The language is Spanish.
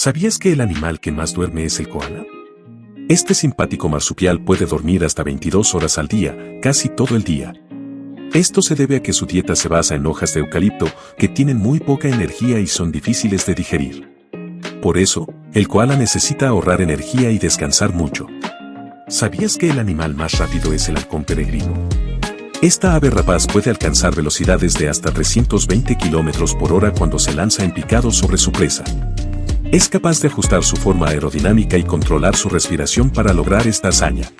¿Sabías que el animal que más duerme es el koala? Este simpático marsupial puede dormir hasta 22 horas al día, casi todo el día. Esto se debe a que su dieta se basa en hojas de eucalipto, que tienen muy poca energía y son difíciles de digerir. Por eso, el koala necesita ahorrar energía y descansar mucho. ¿Sabías que el animal más rápido es el halcón peregrino? Esta ave rapaz puede alcanzar velocidades de hasta 320 km por hora cuando se lanza en picado sobre su presa. Es capaz de ajustar su forma aerodinámica y controlar su respiración para lograr esta hazaña.